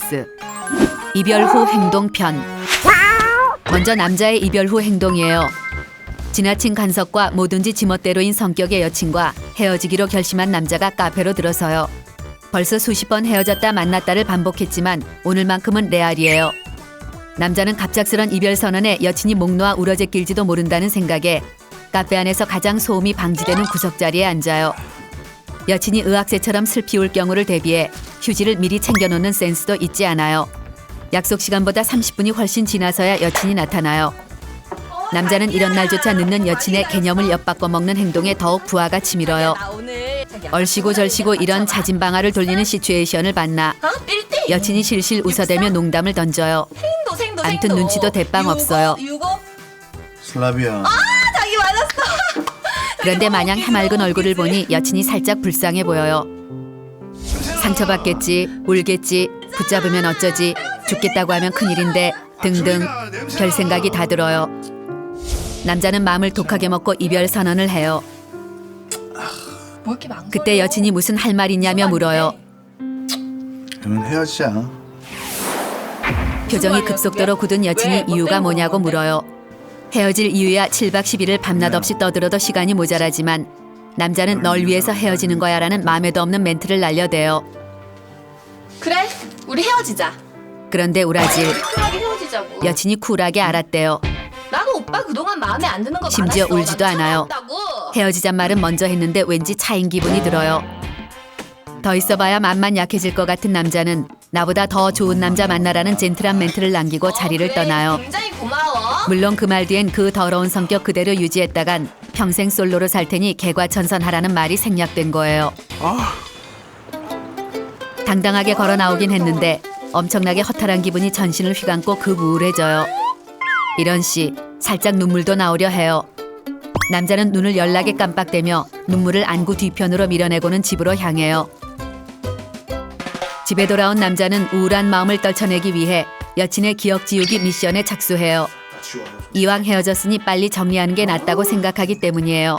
서비스. 이별 후 행동 편. 먼저 남자의 이별 후 행동이에요. 지나친 간섭과 뭐든지 지멋대로인 성격의 여친과 헤어지기로 결심한 남자가 카페로 들어서요. 벌써 수십 번 헤어졌다 만났다를 반복했지만 오늘만큼은 레알이에요. 남자는 갑작스런 이별 선언에 여친이 목 놓아 울어제낄지도 모른다는 생각에 카페 안에서 가장 소음이 방지되는 구석자리에 앉아요. 여친이 의학새처럼 슬피 울 경우를 대비해 휴지를 미리 챙겨놓는 센스도 잊지 않아요. 약속 시간보다 30분이 훨씬 지나서야 여친이 나타나요. 남자는 이런 날조차 늦는 여친의 개념을 엿바꿔 먹는 행동에 더욱 부하가 치밀어요. 얼씨고 절씨고 이런 자진방아를 돌리는 시츄에이션을 봤나 여친이 실실 웃어대며 농담을 던져요. 암튼 눈치도 대빵 없어요. 슬라비야. 자기 맞았어. 그런데 마냥 해맑은 얼굴을 보니 여친이 살짝 불쌍해 보여요. 상처받겠지, 울겠지, 붙잡으면 어쩌지, 죽겠다고 하면 큰일인데 등등 별 생각이 다 들어요. 남자는 마음을 독하게 먹고 이별 선언을 해요. 뭐 이렇게 망설여? 그때 여친이 무슨 할 말 있냐며 물어요. 그러면 헤어지자. 표정이 급속도로 굳은 여친이 이유가 뭐냐고 물어요. 헤어질 이유야 7박 10일을 밤낮 없이 떠들어도 시간이 모자라지만 남자는 널 위해서 헤어지는 거야 라는 마음에도 없는 멘트를 날려대요. 그래, 우리 헤어지자. 그런데 우라질 쿨하게 헤어지자고. 여친이 쿨하게 알았대요. 나도 오빠 그동안 마음에 안 드는 거 심지어 많았어. 울지도 난 않아요. 참아왔다고. 헤어지잔 말은 먼저 했는데 왠지 차인 기분이 들어요. 더 있어봐야 맘만 약해질 것 같은 남자는 나보다 더 좋은 남자 만나라는 젠틀한 멘트를 남기고 자리를 그래, 떠나요. 굉장히 고마워. 물론 그 말 뒤엔 그 더러운 성격 그대로 유지했다간 평생 솔로로 살 테니 개과천선하라는 말이 생략된 거예요. 당당하게 걸어 나오긴 했는데 엄청나게 허탈한 기분이 전신을 휘감고 급 우울해져요. 이런 씨 살짝 눈물도 나오려 해요. 남자는 눈을 열나게 깜빡대며 눈물을 안구 뒤편으로 밀어내고는 집으로 향해요. 집에 돌아온 남자는 우울한 마음을 떨쳐내기 위해 여친의 기억 지우기 미션에 착수해요. 이왕 헤어졌으니 빨리 정리하는 게 낫다고 생각하기 때문이에요.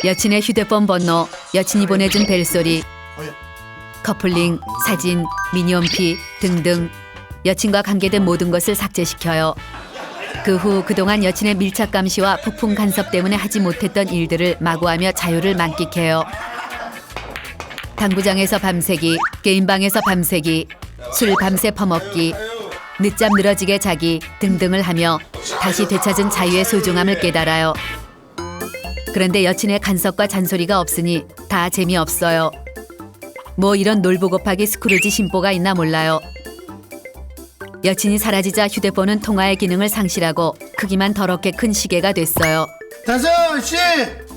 여친의 휴대폰 번호, 여친이 보내준 벨소리, 커플링, 사진, 미니홈피 등등 여친과 관계된 모든 것을 삭제시켜요. 그 후 그동안 여친의 밀착 감시와 폭풍 간섭 때문에 하지 못했던 일들을 마구하며 자유를 만끽해요. 당구장에서 밤새기, 게임방에서 밤새기, 술 밤새 퍼먹기, 늦잠 늘어지게 자기 등등을 하며 다시 되찾은 자유의 소중함을 깨달아요. 그런데 여친의 간섭과 잔소리가 없으니 다 재미없어요. 뭐 이런 놀부 곱하기 스크루지 심보가 있나 몰라요. 여친이 사라지자 휴대폰은 통화의 기능을 상실하고 크기만 더럽게 큰 시계가 됐어요. 다섯 시.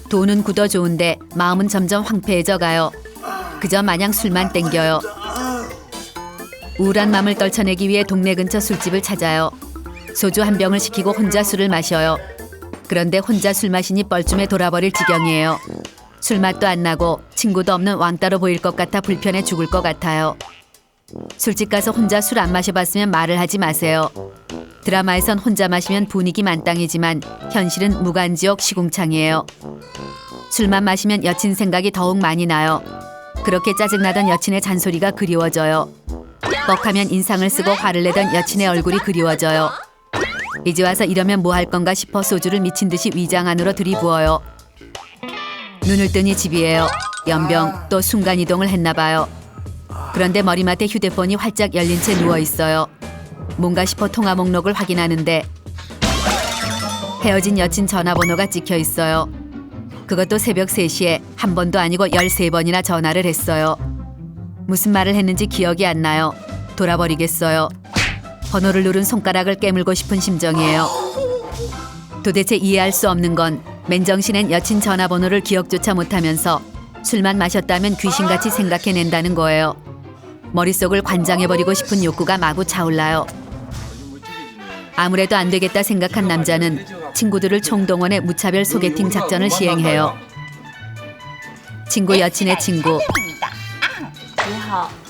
돈은 굳어 좋은데 마음은 점점 황폐해져 가요. 그저 마냥 술만 땡겨요. 우울한 마음을 떨쳐내기 위해 동네 근처 술집을 찾아요. 소주 한 병을 시키고 혼자 술을 마셔요. 그런데 혼자 술 마시니 뻘쭘해 돌아버릴 지경이에요. 술맛도 안 나고 친구도 없는 왕따로 보일 것 같아 불편해 죽을 것 같아요. 술집 가서 혼자 술 안 마셔봤으면 말을 하지 마세요. 드라마에선 혼자 마시면 분위기 만땅이지만 현실은 무간지옥 시궁창이에요. 술만 마시면 여친 생각이 더욱 많이 나요. 그렇게 짜증나던 여친의 잔소리가 그리워져요. 뻑하면 인상을 쓰고 화를 내던 여친의 얼굴이 그리워져요. 이제 와서 이러면 뭐 할 건가 싶어 소주를 미친 듯이 위장 안으로 들이부어요. 눈을 뜨니 집이에요. 연병 또 순간이동을 했나 봐요. 그런데 머리맡에 휴대폰이 활짝 열린 채 누워있어요. 뭔가 싶어 통화 목록을 확인하는데 헤어진 여친 전화번호가 찍혀있어요. 그것도 새벽 3시에 한 번도 아니고 13번이나 전화를 했어요. 무슨 말을 했는지 기억이 안 나요. 돌아버리겠어요. 번호를 누른 손가락을 깨물고 싶은 심정이에요. 도대체 이해할 수 없는 건 맨정신엔 여친 전화번호를 기억조차 못하면서 술만 마셨다면 귀신같이 생각해낸다는 거예요. 머릿속을 관장해버리고 싶은 욕구가 마구 차올라요. 아무래도 안 되겠다 생각한 남자는 친구들을 총동원해 무차별 소개팅 작전을 시행해요. 친구 여친의 친구,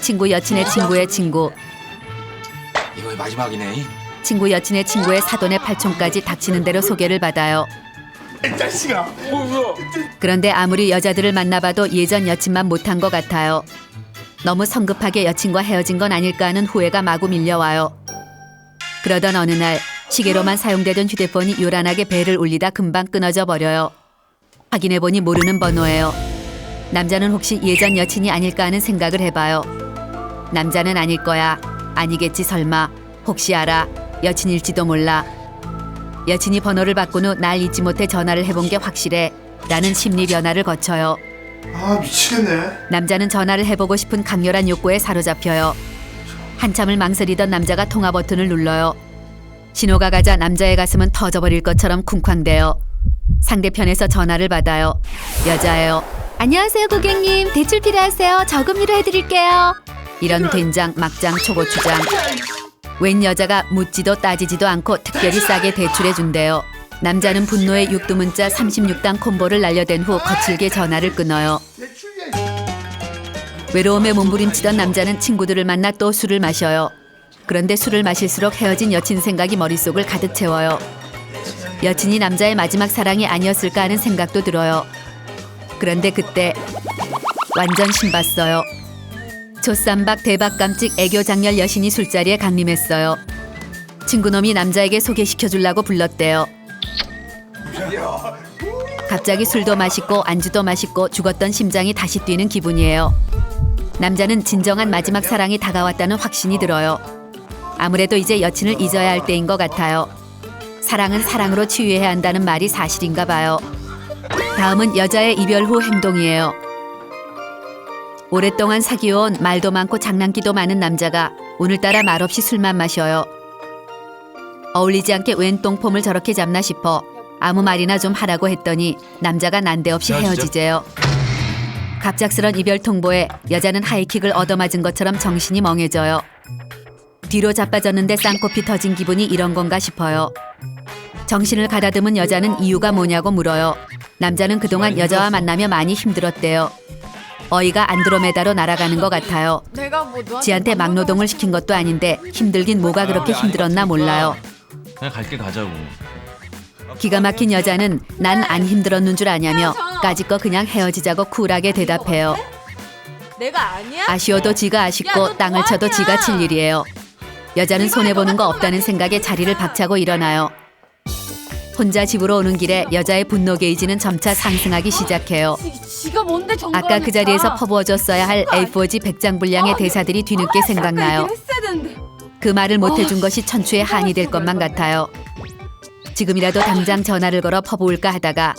친구 여친의 친구의 친구, 이거 마지막이네. 친구 여친의 친구의 사돈의 팔촌까지 닥치는 대로 소개를 받아요. 그런데 아무리 여자들을 만나봐도 예전 여친만 못한 것 같아요. 너무 성급하게 여친과 헤어진 건 아닐까 하는 후회가 마구 밀려와요. 그러던 어느 날 시계로만 사용되던 휴대폰이 요란하게 벨을 울리다 금방 끊어져 버려요. 확인해보니 모르는 번호예요. 남자는 혹시 예전 여친이 아닐까 하는 생각을 해봐요. 남자는 아닐 거야. 아니겠지 설마. 혹시 알아. 여친일지도 몰라. 여친이 번호를 바꾼 후 날 잊지 못해 전화를 해본 게 확실해. 라는 심리 변화를 거쳐요. 아 미치겠네. 남자는 전화를 해보고 싶은 강렬한 욕구에 사로잡혀요. 한참을 망설이던 남자가 통화 버튼을 눌러요. 신호가 가자 남자의 가슴은 터져버릴 것처럼 쿵쾅대요. 상대편에서 전화를 받아요. 여자예요. 안녕하세요 고객님. 대출 필요하세요? 저금리로 해드릴게요. 이런 된장, 막장, 초고추장. 웬 여자가 묻지도 따지지도 않고 특별히 싸게 대출해준대요. 남자는 분노의 육두문자 36단 콤보를 날려댄 후 거칠게 전화를 끊어요. 외로움에 몸부림치던 남자는 친구들을 만나 또 술을 마셔요. 그런데 술을 마실수록 헤어진 여친 생각이 머릿속을 가득 채워요. 여친이 남자의 마지막 사랑이 아니었을까 하는 생각도 들어요. 그런데 그때 완전 신봤어요. 조쌈박 대박깜찍 애교 장렬 여신이 술자리에 강림했어요. 친구놈이 남자에게 소개시켜주려고 불렀대요. 갑자기 술도 맛있고 안주도 맛있고 죽었던 심장이 다시 뛰는 기분이에요. 남자는 진정한 마지막 사랑이 다가왔다는 확신이 들어요. 아무래도 이제 여친을 잊어야 할 때인 것 같아요. 사랑은 사랑으로 치유해야 한다는 말이 사실인가 봐요. 다음은 여자의 이별 후 행동이에요. 오랫동안 사귀어온 말도 많고 장난기도 많은 남자가 오늘따라 말없이 술만 마셔요. 어울리지 않게 웬 똥폼을 저렇게 잡나 싶어 아무 말이나 좀 하라고 했더니 남자가 난데없이 헤어지재요. 갑작스런 이별 통보에 여자는 하이킥을 얻어맞은 것처럼 정신이 멍해져요. 뒤로 자빠졌는데 쌍코피 터진 기분이 이런 건가 싶어요. 정신을 가다듬은 여자는 이유가 뭐냐고 물어요. 남자는 그동안 여자와 만나며 많이 힘들었대요. 어이가 안드로메다로 날아가는 것 같아요. 지한테 막노동을 시킨 것도 아닌데 힘들긴 뭐가 그렇게 힘들었나 몰라요. 그냥 갈게 가자고. 기가 막힌 여자는 난 안 힘들었는 줄 아냐며 까짓거 그냥 헤어지자고 쿨하게 대답해요. 내가 아니야? 아쉬워도 지가 아쉽고 야, 너 땅을 쳐도 뭐하냐? 지가 칠 일이에요. 여자는 손해보는 거 없다는 생각에 자리를 박차고 일어나요. 혼자 집으로 오는 길에 여자의 분노 게이지는 점차 상승하기 시작해요. 지가 뭔데 정말? 아까 그 자리에서 퍼부어줬어야 할 A4지 100장 분량의 대사들이 뒤늦게 생각나요. 그 말을 못해준 것이 천추의 한이 될 것만 같아요. 지금이라도 당장 전화를 걸어 퍼부을까 하다가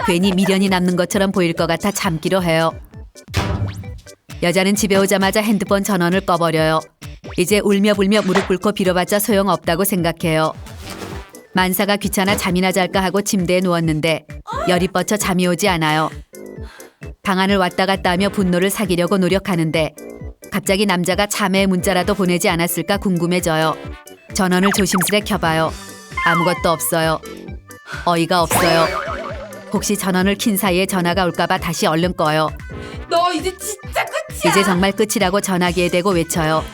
괜히 미련이 남는 것처럼 보일 것 같아 참기로 해요. 여자는 집에 오자마자 핸드폰 전원을 꺼버려요. 이제 울며 불며 무릎 꿇고 빌어봤자 소용없다고 생각해요. 만사가 귀찮아 잠이나 잘까 하고 침대에 누웠는데 열이 뻗쳐 잠이 오지 않아요. 방안을 왔다 갔다 하며 분노를 사기려고 노력하는데 갑자기 남자가 참회의 문자라도 보내지 않았을까 궁금해져요. 전원을 조심스레 켜봐요. 아무것도 없어요. 어이가 없어요. 혹시 전원을 킨 사이에 전화가 올까봐 다시 얼른 꺼요. 너 이제 진짜 끝이야. 이제 정말 끝이라고 전화기에 대고 외쳐요.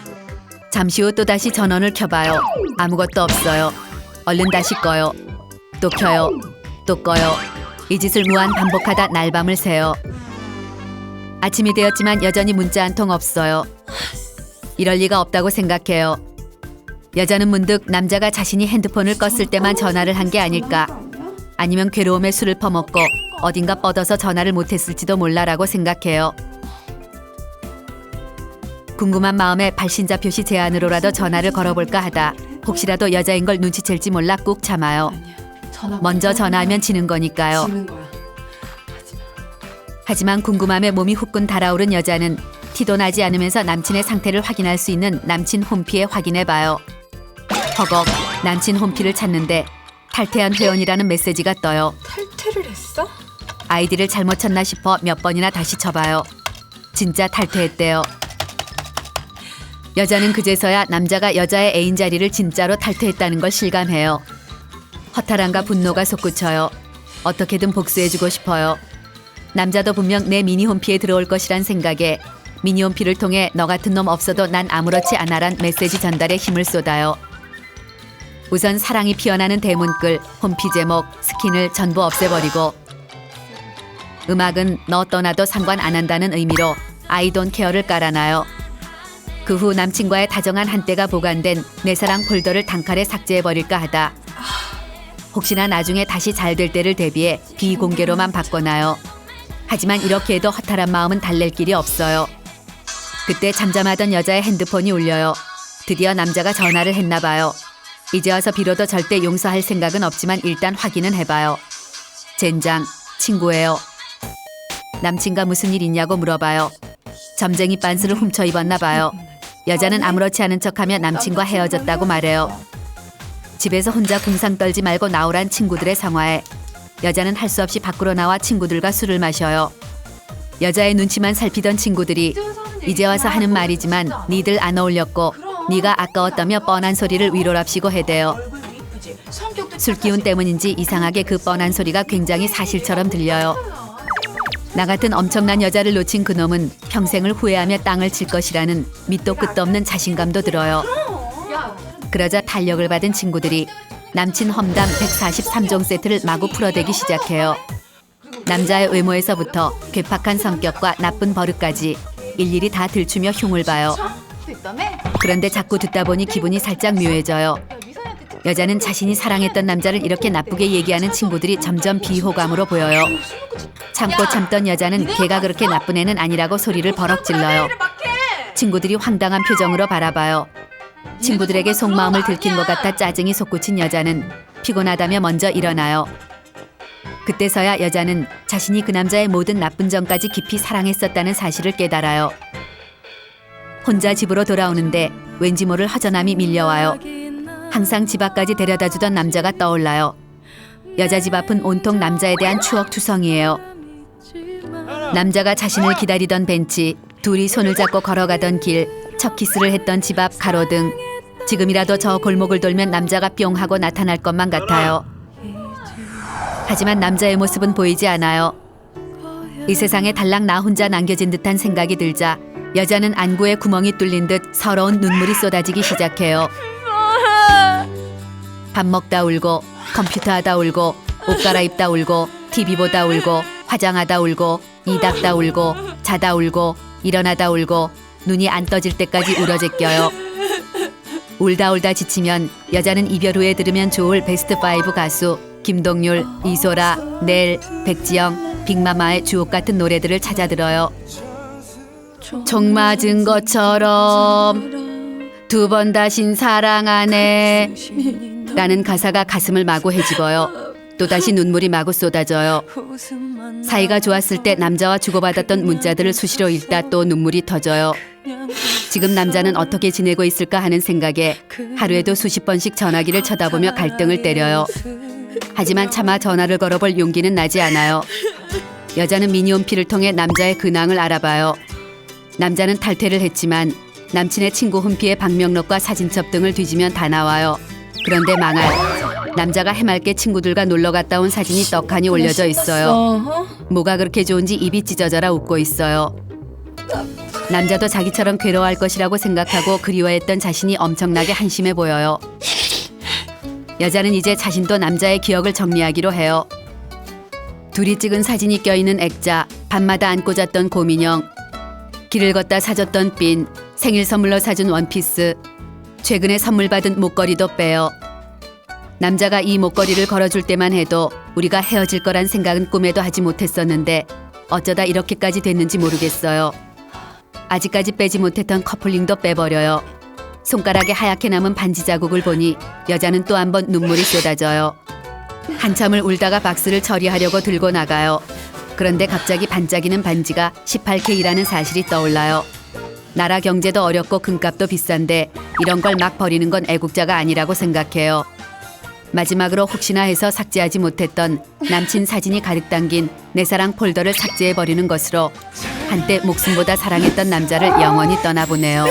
잠시 후 또다시 전원을 켜봐요. 아무것도 없어요. 얼른 다시 꺼요. 또 켜요. 또 꺼요. 이 짓을 무한 반복하다 날밤을 새요. 아침이 되었지만 여전히 문자 한 통 없어요. 이럴 리가 없다고 생각해요. 여자는 문득 남자가 자신이 핸드폰을 껐을 때만 전화를 한 게 아닐까. 아니면 괴로움에 술을 퍼먹고 어딘가 뻗어서 전화를 못했을지도 몰라라고 생각해요. 궁금한 마음에 발신자 표시 제안으로라도 전화를 걸어볼까 하다 혹시라도 여자인 걸 눈치챌지 몰라 꾹 참아요. 먼저 전화하면 지는 거니까요. 하지만 궁금함에 몸이 후끈 달아오른 여자는 티도 나지 않으면서 남친의 상태를 확인할 수 있는 남친 홈피에 확인해봐요. 허걱, 남친 홈피를 찾는데 탈퇴한 회원이라는 메시지가 떠요. 탈퇴를 했어? 아이디를 잘못 쳤나 싶어 몇 번이나 다시 쳐봐요. 진짜 탈퇴했대요. 여자는 그제서야 남자가 여자의 애인 자리를 진짜로 탈퇴했다는 걸 실감해요. 허탈함과 분노가 솟구쳐요. 어떻게든 복수해주고 싶어요. 남자도 분명 내 미니홈피에 들어올 것이란 생각에 미니홈피를 통해 너 같은 놈 없어도 난 아무렇지 않아란 메시지 전달에 힘을 쏟아요. 우선 사랑이 피어나는 대문글, 홈피 제목, 스킨을 전부 없애버리고 음악은 너 떠나도 상관 안 한다는 의미로 I don't care를 깔아놔요. 그 후 남친과의 다정한 한때가 보관된 내 사랑 폴더를 단칼에 삭제해버릴까 하다 혹시나 나중에 다시 잘 될 때를 대비해 비공개로만 바꿔놔요. 하지만 이렇게 해도 허탈한 마음은 달랠 길이 없어요. 그때 잠잠하던 여자의 핸드폰이 울려요. 드디어 남자가 전화를 했나 봐요. 이제 와서 비로도 절대 용서할 생각은 없지만 일단 확인은 해봐요. 젠장, 친구예요. 남친과 무슨 일 있냐고 물어봐요. 점쟁이 빤스를 훔쳐 입었나 봐요. 여자는 아무렇지 않은 척하며 남친과 헤어졌다고 말해요. 집에서 혼자 궁상 떨지 말고 나오란 친구들의 상화에 여자는 할 수 없이 밖으로 나와 친구들과 술을 마셔요. 여자의 눈치만 살피던 친구들이 이제 와서 하는 말이지만 니들 안 어울렸고 네가 아까웠다며 뻔한 소리를 위로랍시고 해대요. 술 기운 때문인지 이상하게 그 뻔한 소리가 굉장히 사실처럼 들려요. 나 같은 엄청난 여자를 놓친 그놈은 평생을 후회하며 땅을 칠 것이라는 밑도 끝도 없는 자신감도 들어요. 그러자 탄력을 받은 친구들이 남친 험담 143종 세트를 마구 풀어대기 시작해요. 남자의 외모에서부터 괴팍한 성격과 나쁜 버릇까지 일일이 다 들추며 흉을 봐요. 그런데 자꾸 듣다 보니 기분이 살짝 묘해져요. 여자는 자신이 사랑했던 남자를 이렇게 나쁘게 얘기하는 친구들이 점점 비호감으로 보여요. 참고 참던 여자는 걔가 그렇게 나쁜 애는 아니라고 소리를 버럭 질러요. 친구들이 황당한 표정으로 바라봐요. 친구들에게 속마음을 들킨 것 같아 짜증이 솟구친 여자는 피곤하다며 먼저 일어나요. 그때서야 여자는 자신이 그 남자의 모든 나쁜 점까지 깊이 사랑했었다는 사실을 깨달아요. 혼자 집으로 돌아오는데 왠지 모를 허전함이 밀려와요. 항상 집 앞까지 데려다주던 남자가 떠올라요. 여자 집 앞은 온통 남자에 대한 추억투성이에요. 남자가 자신을 기다리던 벤치, 둘이 손을 잡고 걸어가던 길, 첫 키스를 했던 집 앞 가로등. 지금이라도 저 골목을 돌면 남자가 뿅 하고 나타날 것만 같아요. 하지만 남자의 모습은 보이지 않아요. 이 세상에 달랑 나 혼자 남겨진 듯한 생각이 들자 여자는 안구에 구멍이 뚫린 듯 서러운 눈물이 쏟아지기 시작해요. 밥 먹다 울고, 컴퓨터 하다 울고, 옷 갈아입다 울고, TV 보다 울고, 화장하다 울고, 이 닦다 울고, 자다 울고, 일어나다 울고, 눈이 안 떠질 때까지 울어제껴요. 울다 지치면 여자는 이별 후에 들으면 좋을 베스트 5 가수 김동률, 이소라, 넬, 백지영, 빅마마의 주옥 같은 노래들을 찾아 들어요. 총 맞은 것처럼 두 번 다신 사랑하네 라는 가사가 가슴을 마구 헤집어요. 또다시 눈물이 마구 쏟아져요. 사이가 좋았을 때 남자와 주고받았던 문자들을 수시로 읽다 또 눈물이 터져요. 지금 남자는 어떻게 지내고 있을까 하는 생각에 하루에도 수십 번씩 전화기를 쳐다보며 갈등을 때려요. 하지만 차마 전화를 걸어볼 용기는 나지 않아요. 여자는 미니홈피를 통해 남자의 근황을 알아봐요. 남자는 탈퇴를 했지만 남친의 친구 홈피에 방명록과 사진첩 등을 뒤지면 다 나와요. 그런데 망할, 남자가 해맑게 친구들과 놀러 갔다 온 사진이 떡하니 올려져 있어요. 뭐가 그렇게 좋은지 입이 찢어져라 웃고 있어요. 남자도 자기처럼 괴로워할 것이라고 생각하고 그리워했던 자신이 엄청나게 한심해 보여요. 여자는 이제 자신도 남자의 기억을 정리하기로 해요. 둘이 찍은 사진이 껴있는 액자, 밤마다 안고 잤던 곰인형, 길을 걷다 사줬던 핀, 생일 선물로 사준 원피스, 최근에 선물 받은 목걸이도 빼요. 남자가 이 목걸이를 걸어줄 때만 해도 우리가 헤어질 거란 생각은 꿈에도 하지 못했었는데 어쩌다 이렇게까지 됐는지 모르겠어요. 아직까지 빼지 못했던 커플링도 빼버려요. 손가락에 하얗게 남은 반지 자국을 보니 여자는 또 한 번 눈물이 쏟아져요. 한참을 울다가 박스를 처리하려고 들고 나가요. 그런데 갑자기 반짝이는 반지가 18K라는 사실이 떠올라요. 나라 경제도 어렵고 금값도 비싼데 이런 걸 막 버리는 건 애국자가 아니라고 생각해요. 마지막으로 혹시나 해서 삭제하지 못했던 남친 사진이 가득 담긴 내 사랑 폴더를 삭제해버리는 것으로 한때 목숨보다 사랑했던 남자를 영원히 떠나보내요.